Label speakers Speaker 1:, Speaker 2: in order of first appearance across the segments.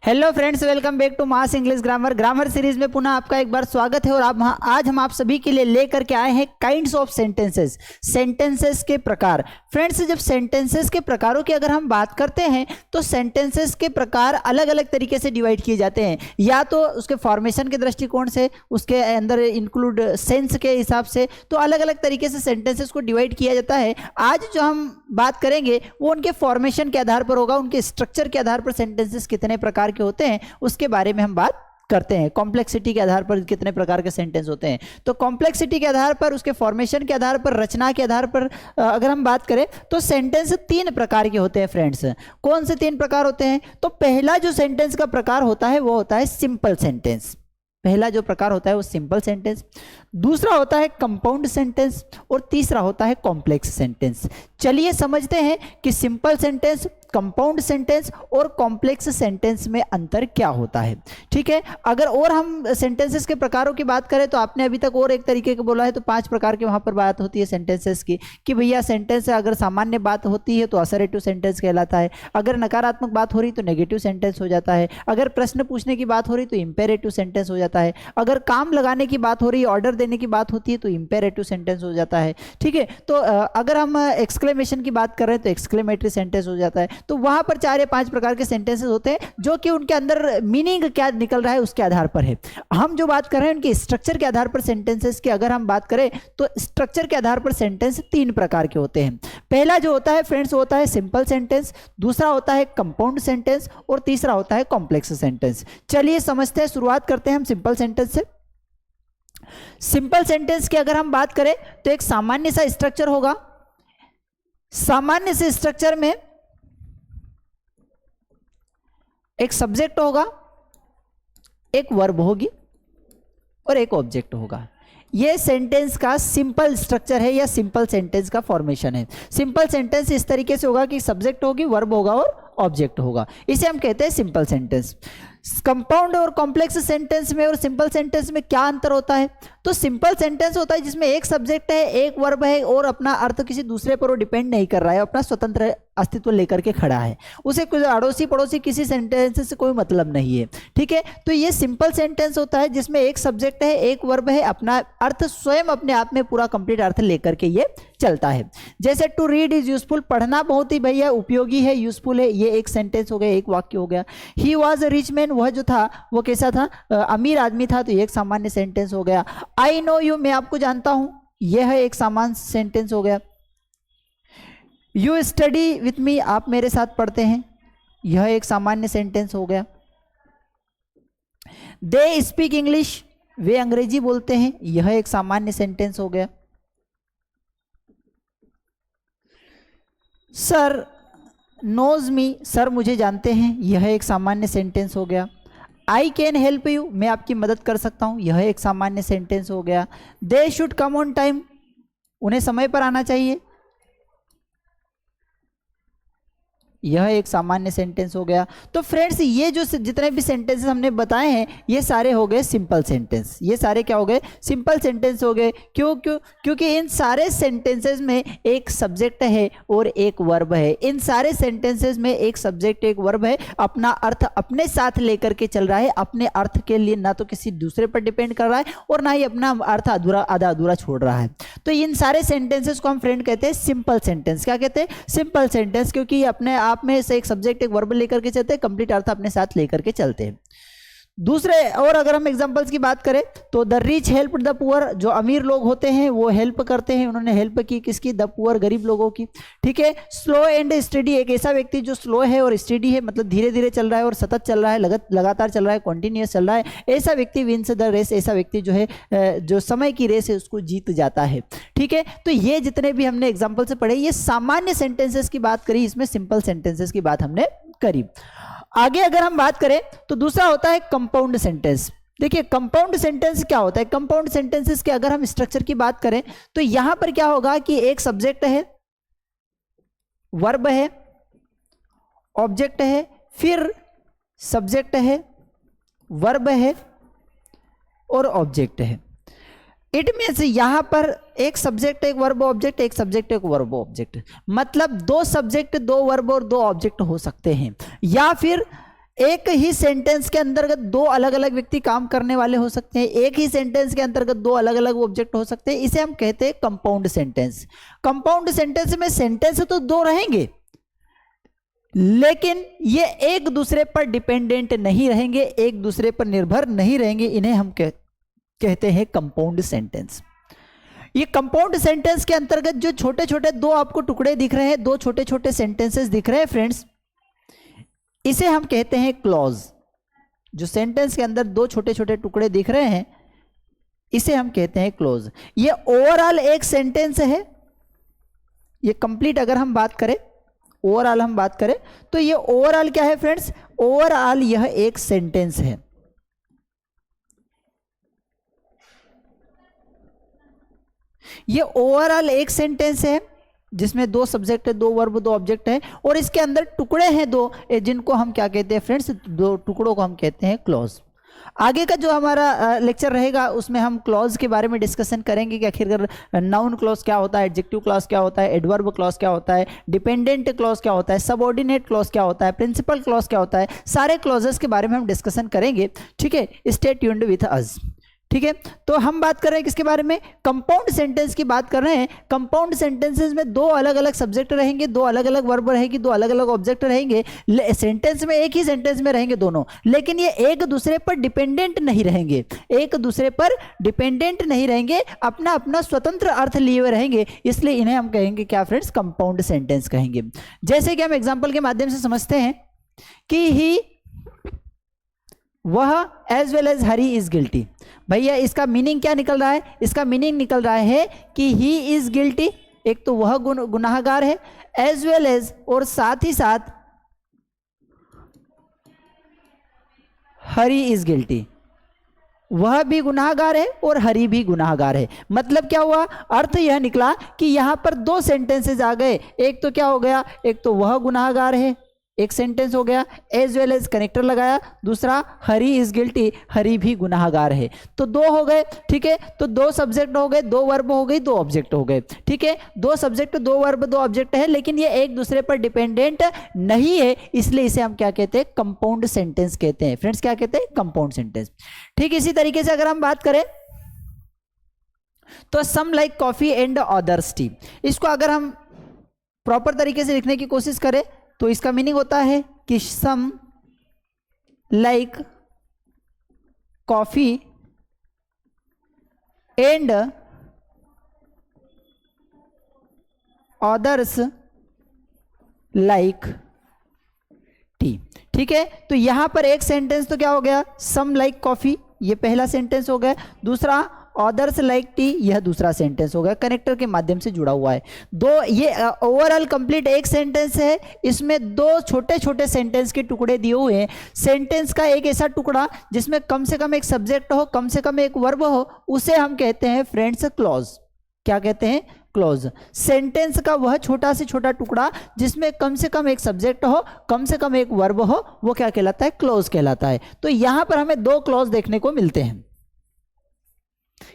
Speaker 1: Hello friends, welcome back to mass English grammar series में पुनः आपका एक बार स्वागत है। और आज हम आप सभी के लिए लेकर के आए हैं काइंड्स ऑफ सेंटेंसेस के प्रकार। फ्रेंड्स, जब सेंटेंसेस के प्रकारों की अगर हम बात करते हैं तो सेंटेंसेस के प्रकार अलग अलग तरीके से डिवाइड किए जाते हैं, या तो उसके फॉर्मेशन के दृष्टिकोण से, उसके अंदर इंक्लूड सेंस के हिसाब से, तो अलग अलग तरीके से सेंटेंसेस को डिवाइड किया जाता है। आज जो हम बात करेंगे वो उनके फॉर्मेशन के आधार पर होगा, उनके स्ट्रक्चर के आधार पर सेंटेंसेस कितने प्रकार के होते हैं उसके बारे में हम बात करते हैं। कॉम्प्लेक्सिटी के आधार पर कितने प्रकार के सेंटेंस होते हैं, तो कॉम्प्लेक्सिटी के आधार पर, उसके फॉर्मेशन के आधार पर, रचना के आधार पर अगर हम बात करें तो सेंटेंस 3 प्रकार के होते हैं। फ्रेंड्स, कौन से 3 प्रकार होते हैं? तो पहला जो सेंटेंस का प्रकार होता है वो होता है सिंपल सेंटेंस। पहला जो प्रकार होता है वो सिंपल सेंटेंस, दूसरा होता है कंपाउंड सेंटेंस और तीसरा होता है कॉम्प्लेक्स सेंटेंस। चलिए समझते हैं कि सिंपल सेंटेंस, कंपाउंड सेंटेंस और कॉम्प्लेक्स सेंटेंस में अंतर क्या होता है। ठीक है, अगर और हम सेंटेंसेस के प्रकारों की बात करें तो आपने अभी तक और एक तरीके का बोला है, तो 5 प्रकार के वहां पर बात होती है सेंटेंसेस की, कि भैया सेंटेंस अगर सामान्य बात होती है तो असर्टिव सेंटेंस कहलाता है, अगर नकारात्मक बात हो रही तो नेगेटिव सेंटेंस हो जाता है, अगर प्रश्न पूछने की बात हो रही तो इंपेरेटिव सेंटेंस हो जाता है, अगर काम लगाने की बात हो रही है, ऑर्डर देने की बात होती है तो इंपेरेटिव सेंटेंस हो जाता है। ठीक है, तो अगर हम एक्सक्लेमेशन की बात कर रहे हैं तो एक्सक्लेमेटरी सेंटेंस हो जाता है। तो वहां पर 4 या 5 प्रकार के सेंटेंसेस होते हैं जो कि उनके अंदर मीनिंग क्या निकल रहा है उसके आधार पर है। हम जो बात कर रहे हैं उनके स्ट्रक्चर के आधार पर सेंटेंसेस की अगर हम बात करें तो स्ट्रक्चर के आधार पर सेंटेंस 3 प्रकार के होते हैं। पहला जो होता है फ्रेंड्स होता है सिंपल सेंटेंस, दूसरा होता है कंपाउंड सेंटेंस और तीसरा होता है कॉम्प्लेक्स सेंटेंस। चलिए समझते हैं, शुरुआत करते हैं हम सिंपल सेंटेंस से। सिंपल सेंटेंस की अगर हम बात करें तो एक सामान्य सा स्ट्रक्चर होगा। सामान्य से स्ट्रक्चर में एक सब्जेक्ट होगा, एक वर्ब होगी और एक ऑब्जेक्ट होगा। यह सेंटेंस का सिंपल स्ट्रक्चर है या सिंपल सेंटेंस का फॉर्मेशन है। सिंपल सेंटेंस इस तरीके से होगा कि सब्जेक्ट होगी, वर्ब होगा और ऑब्जेक्ट होगा, इसे हम कहते हैं सिंपल सेंटेंस। कंपाउंड और कॉम्प्लेक्स सेंटेंस में और सिंपल सेंटेंस में क्या अंतर होता है? तो सिंपल सेंटेंस होता है जिसमें एक सब्जेक्ट है, एक वर्ब है और अपना अर्थ किसी दूसरे पर वो डिपेंड नहीं कर रहा है, अपना स्वतंत्र अस्तित्व लेकर के खड़ा है, उसे कुछ अड़ोसी पड़ोसी किसी सेंटेंस से कोई मतलब नहीं है। ठीक है, तो ये सिंपल सेंटेंस होता है जिसमें एक सब्जेक्ट है, एक वर्ब है, अपना अर्थ स्वयं अपने आप में पूरा कंप्लीट अर्थ लेकर के ये चलता है। जैसे टू रीड इज यूजफुल, पढ़ना बहुत ही भैया उपयोगी है, यूजफुल है, ये एक सेंटेंस हो गया, एक वाक्य हो गया। He was a rich man, वह जो था वो कैसा था? अमीर आदमी था, तो ये एक सामान्य सेंटेंस हो गया। आई नो यू, मैं आपको जानता हूं, यह एक सामान्य सेंटेंस हो गया। यू स्टडी विथ मी, आप मेरे साथ पढ़ते हैं, यह एक सामान्य सेंटेंस हो गया। दे स्पीक इंग्लिश, वे अंग्रेजी बोलते हैं, यह एक सामान्य सेंटेंस हो गया। सर नोज मी, सर मुझे जानते हैं, यह एक सामान्य सेंटेंस हो गया। आई कैन हेल्प यू, मैं आपकी मदद कर सकता हूं, यह एक सामान्य सेंटेंस हो गया। They should come on time, उन्हें समय पर आना चाहिए, यह एक सामान्य सेंटेंस हो गया। तो फ्रेंड्स, ये जो जितने भी सेंटेंसेस हमने बताए हैं ये सारे हो गए सिंपल सेंटेंस। ये सारे क्या हो गए? सिंपल सेंटेंस हो गए। क्योंकि इन सारे सेंटेंसेस में एक सब्जेक्ट है और एक वर्ब है। इन सारे सेंटेंसेस में एक सब्जेक्ट एक वर्ब है, अपना अर्थ अपने साथ लेकर के चल रहा है, अपने अर्थ के लिए ना तो किसी दूसरे पर डिपेंड कर रहा है और ना ही अपना अर्थ आधा अधूरा छोड़ रहा है। तो इन सारे सेंटेंसेस को हम फ्रेंड कहते हैं सिंपल सेंटेंस। क्या कहते हैं? सिंपल सेंटेंस, क्योंकि अपने आप में से एक सब्जेक्ट एक वर्ब लेकर के चलते हैं, कंप्लीट अर्थ अपने साथ लेकर के चलते हैं। दूसरे और अगर हम एग्जांपल्स की बात करें तो the rich help the poor, जो अमीर लोग होते हैं वो हेल्प करते हैं, उन्होंने हेल्प की किसकी? द पुअर, गरीब लोगों की। ठीक है, स्लो एंड स्टडी, एक ऐसा व्यक्ति जो स्लो है और स्टडी है, मतलब धीरे धीरे चल रहा है और सतत चल रहा है, लगातार चल रहा है, कॉन्टिन्यूस चल रहा है, ऐसा व्यक्ति विंस द रेस, ऐसा व्यक्ति जो है जो समय की रेस है उसको जीत जाता है। ठीक है, तो ये जितने भी हमने एग्जाम्पल से पढ़े ये सामान्य सेंटेंसेस की बात करी, इसमें सिंपल सेंटेंसेस की बात हमने करी। आगे अगर हम बात करें तो दूसरा होता है कंपाउंड सेंटेंस। देखिए कंपाउंड सेंटेंस क्या होता है? कंपाउंड सेंटेंसेस के अगर हम स्ट्रक्चर की बात करें तो यहां पर क्या होगा कि एक सब्जेक्ट है, वर्ब है, ऑब्जेक्ट है, फिर सब्जेक्ट है, वर्ब है और ऑब्जेक्ट है। इट मीन्स यहां पर एक सब्जेक्ट एक वर्ब ऑब्जेक्ट, एक सब्जेक्ट एक वर्ब ऑब्जेक्ट, मतलब 2 सब्जेक्ट 2 वर्ब और 2 ऑब्जेक्ट हो सकते हैं, या फिर एक ही सेंटेंस के अंतर्गत दो अलग अलग व्यक्ति काम करने वाले हो सकते हैं, एक ही सेंटेंस के अंतर्गत दो अलग अलग ऑब्जेक्ट हो सकते हैं, इसे हम कहते हैं कंपाउंड सेंटेंस। कंपाउंड सेंटेंस में सेंटेंस तो दो रहेंगे लेकिन ये एक दूसरे पर डिपेंडेंट नहीं रहेंगे, एक दूसरे पर निर्भर नहीं रहेंगे, इन्हें हम कहते हैं कंपाउंड सेंटेंस। ये कंपाउंड सेंटेंस के अंतर्गत जो छोटे छोटे दो आपको टुकड़े दिख रहे हैं, दो छोटे छोटे सेंटेंसेस दिख रहे हैं फ्रेंड्स, इसे हम कहते हैं क्लॉज। जो सेंटेंस के अंदर दो छोटे छोटे टुकड़े दिख रहे हैं इसे हम कहते हैं क्लॉज। ये ओवरऑल एक सेंटेंस है, ये कंप्लीट अगर हम बात करें, ओवरऑल हम बात करें तो ये ओवरऑल क्या है फ्रेंड्स, ओवरऑल यह एक सेंटेंस है। ये ओवरऑल एक सेंटेंस है जिसमें दो सब्जेक्ट है, दो वर्ब, दो ऑब्जेक्ट है और इसके अंदर टुकड़े हैं दो, जिनको हम क्या कहते हैं फ्रेंड्स, दो टुकड़ों को हम कहते हैं क्लॉज। आगे का जो हमारा लेक्चर रहेगा उसमें हम क्लॉज के बारे में डिस्कशन करेंगे कि आखिर नाउन क्लॉज क्या होता है, एडजेक्टिव क्लॉज क्या होता है, एडवर्ब क्लॉज क्या होता है, डिपेंडेंट क्लॉज क्या होता है, सबऑर्डिनेट क्लॉज क्या होता है, प्रिंसिपल क्लॉज क्या होता है, सारे क्लॉजेस के बारे में हम डिस्कशन करेंगे। ठीक है, स्टे ट्यून्ड विथ अस। ठीक है, तो हम बात कर रहे हैं किसके बारे में, कंपाउंड सेंटेंस की बात कर रहे हैं। कंपाउंड सेंटेंसेस में दो अलग अलग सब्जेक्ट रहेंगे, दो अलग अलग वर्ब रहेगी, दो अलग अलग ऑब्जेक्ट रहेंगे, सेंटेंस में एक ही सेंटेंस में रहेंगे दोनों, लेकिन ये एक दूसरे पर डिपेंडेंट नहीं रहेंगे, एक दूसरे पर डिपेंडेंट नहीं रहेंगे, अपना अपना स्वतंत्र अर्थ लिए हुए रहेंगे, इसलिए इन्हें हम कहेंगे क्या फ्रेंड्स, कंपाउंड सेंटेंस कहेंगे। जैसे कि हम एग्जाम्पल के माध्यम से समझते हैं कि ही, वह, as well as Hari is guilty. भैया इसका मीनिंग क्या निकल रहा है, इसका मीनिंग निकल रहा है कि ही इज गिल्टी, एक तो वह गुनाहगार है, एज वेल एज और साथ ही साथ हरी इज गिल्टी, वह भी गुनाहगार है और हरी भी गुनाहगार है। मतलब क्या हुआ, अर्थ यह निकला कि यहां पर दो सेंटेंसेस आ गए, एक तो क्या हो गया, एक तो वह गुनाहगार है, एक सेंटेंस हो गया, एज वेल एज कनेक्टर लगाया, दूसरा हरी इज गिल्टी, हरी भी गुनाहगार है, तो दो हो गए। ठीक है, तो दो सब्जेक्ट हो गए, दो वर्ब हो गई, दो ऑब्जेक्ट हो गए। ठीक है, दो सब्जेक्ट, दो वर्ब, दो ऑब्जेक्ट है, लेकिन ये एक दूसरे पर डिपेंडेंट नहीं है, इसलिए इसे हम क्या कहते हैं, कंपाउंड सेंटेंस कहते हैं। फ्रेंड्स क्या कहते हैं, कंपाउंड सेंटेंस। ठीक, इसी तरीके से अगर हम बात करें तो some like coffee and others tea, इसको अगर हम प्रॉपर तरीके से लिखने की कोशिश करें तो इसका मीनिंग होता है कि some like coffee and others like tea. ठीक है, तो यहां पर एक सेंटेंस तो क्या हो गया, सम लाइक कॉफी, ये पहला सेंटेंस हो गया, दूसरा अदर्स लाइक टी, यह दूसरा सेंटेंस हो गया, कनेक्टर के माध्यम से जुड़ा हुआ है। दो, ये ओवरऑल कंप्लीट एक सेंटेंस है, इसमें दो छोटे छोटे सेंटेंस के टुकड़े दिए हुए हैं। सेंटेंस का एक ऐसा टुकड़ा जिसमें कम से कम एक सब्जेक्ट हो, कम से कम एक वर्ब हो, उसे हम कहते हैं फ्रेंड्स क्लॉज। क्या कहते हैं, क्लॉज। सेंटेंस का वह छोटा से छोटा टुकड़ा जिसमें कम से कम एक सब्जेक्ट हो, कम से कम एक वर्ब हो, वो क्या कहलाता है, क्लॉज कहलाता है। तो यहां पर हमें दो क्लॉज देखने को मिलते हैं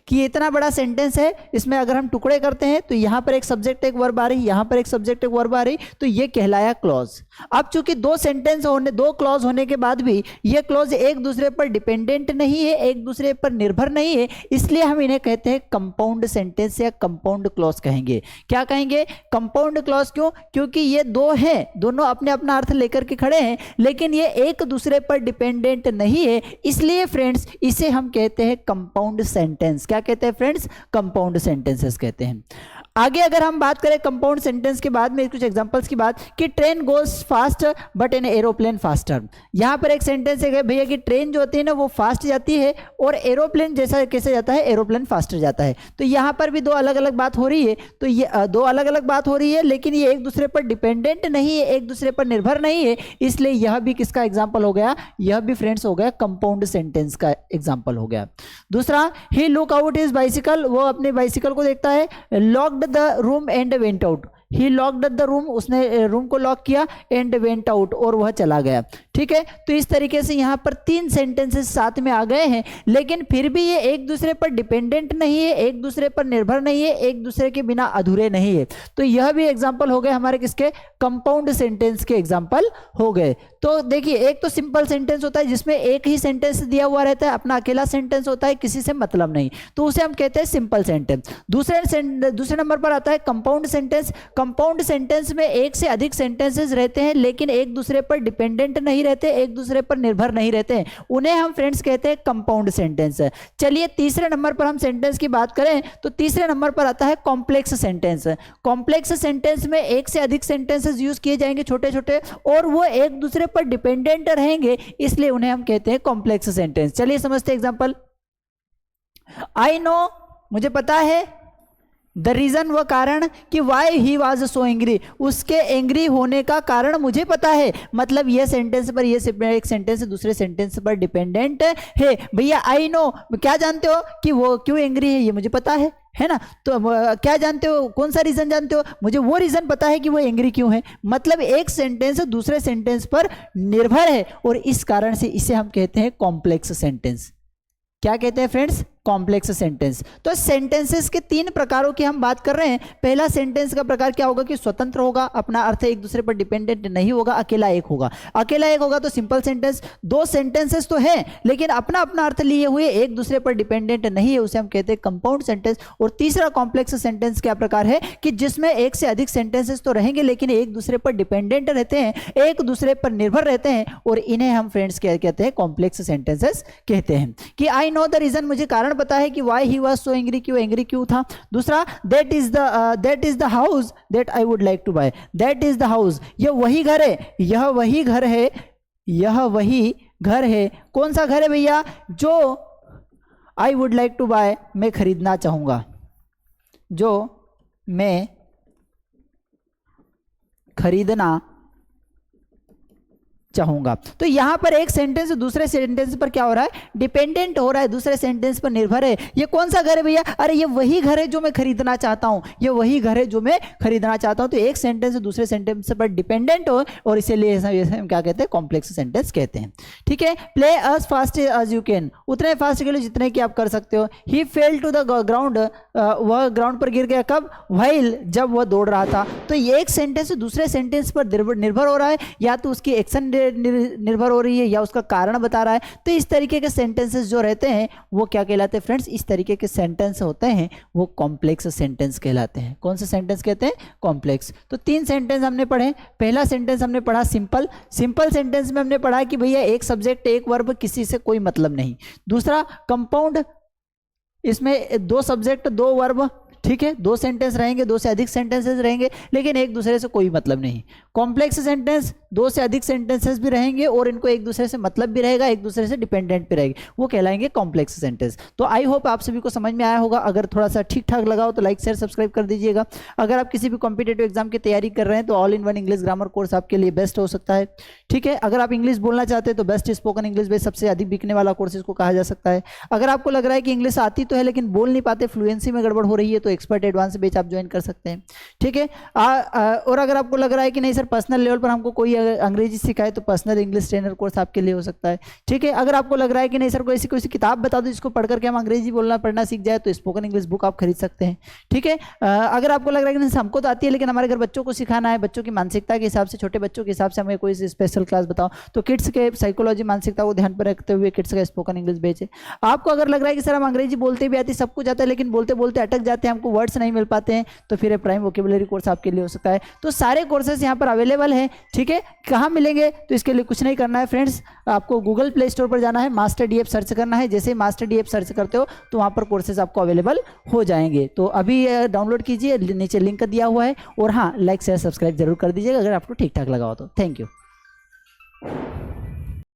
Speaker 1: कि ये इतना बड़ा सेंटेंस है, इसमें अगर हम टुकड़े करते हैं तो यहां पर एक सब्जेक्ट एक वर्ब आ रही, यहां पर एक सब्जेक्ट एक वर्ब आ रही, तो ये कहलाया क्लॉज। अब चूंकि दो सेंटेंस होने, दो क्लॉज होने के बाद भी ये क्लॉज एक दूसरे पर डिपेंडेंट नहीं है, एक दूसरे पर निर्भर नहीं है, इसलिए हम इन्हें कहते हैं कंपाउंड सेंटेंस या कंपाउंड क्लॉज कहेंगे। क्या कहेंगे, कंपाउंड क्लॉज। क्यों, क्योंकि ये दो हैं, दोनों अपने अपना अर्थ लेकर के खड़े हैं, लेकिन ये एक दूसरे पर डिपेंडेंट नहीं है, इसलिए फ्रेंड्स इसे हम कहते हैं कंपाउंड सेंटेंस। क्या कहते हैं फ्रेंड्स, कंपाउंड सेंटेंसेस कहते हैं। आगे अगर हम बात करें कंपाउंड सेंटेंस के बाद में कुछ एग्जांपल्स की बात, कि train goes fast but an aeroplane faster. यहां पर एक सेंटेंस है भैया कि ट्रेन जो होती है ना वो फास्ट जाती है और एरोप्लेन जैसा कैसे जाता है, एरोप्लेन फास्टर जाता है। तो यहां पर भी दो अलग अलग बात हो रही है, तो ये दो अलग अलग बात हो रही है, लेकिन ये एक दूसरे पर डिपेंडेंट नहीं है, एक दूसरे पर निर्भर नहीं है, इसलिए यह भी किसका एग्जाम्पल हो गया, यह भी फ्रेंड्स हो गया कंपाउंड सेंटेंस का एग्जाम्पल हो गया। दूसरा, ही लुक आउट हिज बाइसिकल, वो अपने बाइसिकल को देखता है, locked the room and went out. He locked the room, उसने रूम को लॉक किया, एंड वेंट आउट, और वह चला गया। ठीक है, तो इस तरीके से यहाँ पर 3 सेंटेंसेस साथ में आ गए हैं, लेकिन फिर भी ये एक दूसरे पर डिपेंडेंट नहीं है, एक दूसरे पर निर्भर नहीं है, एक दूसरे के बिना अधूरे नहीं है। तो यह भी एग्जाम्पल हो गए हमारे किसके, कंपाउंड सेंटेंस के एग्जाम्पल हो गए। तो देखिए, एक तो सिंपल सेंटेंस होता है जिसमें एक ही सेंटेंस दिया हुआ रहता है, अपना अकेला सेंटेंस होता है, किसी से मतलब नहीं, तो उसे हम कहते हैं सिंपल सेंटेंस। दूसरे नंबर पर आता है कंपाउंड सेंटेंस। कंपाउंड सेंटेंस में एक से अधिक सेंटेंसेस रहते हैं, लेकिन एक दूसरे पर डिपेंडेंट नहीं रहते, एक दूसरे पर निर्भर नहीं रहते हैं, उन्हें हम फ्रेंड्स कहते हैं कंपाउंड सेंटेंस। चलिए तीसरे नंबर पर हम सेंटेंस की बात करें तो तीसरे नंबर पर आता है कॉम्प्लेक्स सेंटेंस। कॉम्प्लेक्स सेंटेंस में एक से अधिक सेंटेंसेस यूज किए जाएंगे छोटे छोटे, और वो एक दूसरे पर डिपेंडेंट रहेंगे, इसलिए उन्हें हम कहते हैं कॉम्प्लेक्स सेंटेंस। चलिए समझते हैं एग्जांपल। आई नो, मुझे पता है, द रीजन, वह कारण, कि why he was so angry, उसके एंग्री होने का कारण मुझे पता है। मतलब यह सेंटेंस पर, यह एक सेंटेंस दूसरे सेंटेंस पर डिपेंडेंट है। भैया आई नो, क्या जानते हो कि वो क्यों एंग्री है, ये मुझे पता है ना। तो क्या जानते हो, कौन सा रीजन जानते हो, मुझे वो रीजन पता है कि वो एंग्री क्यों है। मतलब एक सेंटेंस दूसरे सेंटेंस पर निर्भर है, और इस कारण से इसे हम कहते हैं कॉम्प्लेक्स सेंटेंस। क्या कहते हैं फ्रेंड्स, कॉम्प्लेक्स सेंटेंस। तो सेंटेंसेस के 3 प्रकारों की हम बात कर रहे हैं। पहला सेंटेंस का प्रकार क्या होगा कि स्वतंत्र होगा, अपना अर्थ एक दूसरे पर डिपेंडेंट नहीं होगा, अकेला एक होगा। अकेला एक होगा तो सिंपल सेंटेंस। 2 सेंटेंसेस तो है लेकिन अपना अपना अर्थ लिए हुए एक दूसरे पर डिपेंडेंट नहीं है, उसे हम कहते हैं कंपाउंड सेंटेंस। और तीसरा कॉम्प्लेक्स सेंटेंस क्या प्रकार है कि जिसमें एक से अधिक सेंटेंसेस तो रहेंगे लेकिन एक दूसरे पर डिपेंडेंट रहते हैं, एक दूसरे पर निर्भर रहते हैं, और इन्हें हम फ्रेंड्स क्या कहते हैं, कॉम्प्लेक्स सेंटेंसेस कहते हैं। कि आई नो द रीजन, मुझे कारण पता है कि why he was so angry, क्यों एंग्री क्यों था। दूसरा, that is the house that I would like to buy, that is the house, यह वही घर है, यह वही घर है, यह वही घर है। कौन सा घर है भैया, जो I would like to buy, मैं खरीदना चाहूंगा, जो मैं खरीदना चाहूंगा। तो यहां पर एक सेंटेंस दूसरे सेंटेंस पर क्या हो रहा है, डिपेंडेंट हो रहा है, दूसरे सेंटेंस पर निर्भर है। ये कौन सा घर है भैया, अरे ये वही घर है जो मैं खरीदना चाहता हूं, ये वही घर है जो मैं खरीदना चाहता हूं। तो एक सेंटेंस दूसरे सेंटेंस पर डिपेंडेंट हो, और इसीलिए हम क्या कहते हैं, कॉम्प्लेक्स सेंटेंस कहते हैं। ठीक है, play as fast as you can, उतने फास्ट खेलो जितने की आप कर सकते हो। He fell to the ground, वह ग्राउंड पर गिर गया, कब, व्हाइल, जब वह दौड़ रहा था। तो ये एक सेंटेंस दूसरे सेंटेंस पर निर्भर हो रहा है, या तो उसकी एक्शन निर्भर हो रही है या उसका कारण बता रहा है। तो इस तरीके के सेंटेंसेस जो रहते हैं वो क्या कहलाते हैं फ्रेंड्स, इस तरीके के सेंटेंस होते हैं वो कॉम्प्लेक्स सेंटेंस कहलाते हैं। कौन से सेंटेंस कहते हैं, कॉम्प्लेक्स। तो 3 सेंटेंस हमने पढ़े। पहला सेंटेंस हमने पढ़ा सिंपल। सिंपल सेंटेंस में हमने पढ़ा कि भैया एक सब्जेक्ट एक वर्ब, किसी से कोई मतलब नहीं। दूसरा कंपाउंड, इसमें 2 सब्जेक्ट 2 वर्ब, ठीक है, 2 सेंटेंस रहेंगे, 2 से अधिक सेंटेंसेस रहेंगे लेकिन एक दूसरे से कोई मतलब नहीं। कॉम्प्लेक्स सेंटेंस, 2 से अधिक सेंटेंसेस भी रहेंगे और इनको एक दूसरे से मतलब भी रहेगा, एक दूसरे से डिपेंडेंट भी रहेगी, वो कहलाएंगे कॉम्प्लेक्स सेंटेंस। तो आई होप आप सभी को समझ में आया होगा। अगर थोड़ा सा ठीक ठाक लगा हो तो लाइक शेयर सब्सक्राइब कर दीजिएगा। अगर आप किसी भी कॉम्पिटेटिव एग्जाम की तैयारी कर रहे हैं तो all in one English grammar course आपके लिए बेस्ट हो सकता है। ठीक है, अगर आप इंग्लिश बोलना चाहते हैं तो बेस्ट स्पोकन इंग्लिश बेस सबसे अधिक बिकने वाला कोर्स इसको कहा जा सकता है। अगर आपको लग रहा है कि इंग्लिश आती तो है लेकिन बोल नहीं पाते, फ्लुएंसी में गड़बड़ हो रही है, तो एक्सपर्ट एडवांस बैच आप ज्वाइन कर सकते हैं। ठीक है, और अगर आपको लग रहा है कि नहीं सर पर्सनल लेवल पर हमको कोई अंग्रेजी सिखाए तो पर्सनल इंग्लिश ट्रेनर कोर्स आपके लिए हो सकता है। ठीक है, अगर आपको लग रहा है कि नहीं सर कोई सी किताब बता दो जिसको पढ़ करके हम अंग्रेजी बोलना पढ़ना सीख जाए तो स्पोकन इंग्लिश बुक आप खरीद सकते हैं। ठीक है, अगर आपको लग रहा है कि नहीं हमको तो आती है लेकिन हमारे घर बच्चों को सिखाना है, बच्चों की मानसिकता के हिसाब से, छोटे बच्चों के हिसाब से हमें कोई स्पेशल क्लास बताओ, तो किड्स के साइकोलॉजी मानसिकता को ध्यान पर रखते हुए किड्स का स्पोकन इंग्लिश बैच है। आपको अगर लग रहा है कि सर हम अंग्रेजी बोलते भी आती, सब कुछ आता है लेकिन बोलते बोलते अटक जाते हैं, हमको वर्ड्स नहीं मिल पाते हैं, तो फिर प्राइम वोकेबुलरी कोर्स आपके लिए हो सकता है। तो सारे कोर्सेज यहाँ पर अवेलेबल हैं। ठीक है, कहाँ मिलेंगे, तो इसके लिए कुछ नहीं करना है फ्रेंड्स, आपको गूगल प्ले स्टोर पर जाना है, मास्टर डीएफ सर्च करना है। जैसे ही मास्टर डीएफ सर्च करते हो तो वहाँ पर कोर्सेज आपको अवेलेबल हो जाएंगे। तो अभी डाउनलोड कीजिए, नीचे लिंक दिया हुआ है। और हाँ, लाइक शेयर सब्सक्राइब जरूर कर दीजिएगा अगर आपको ठीक ठाक लगा हो तो। Thank you.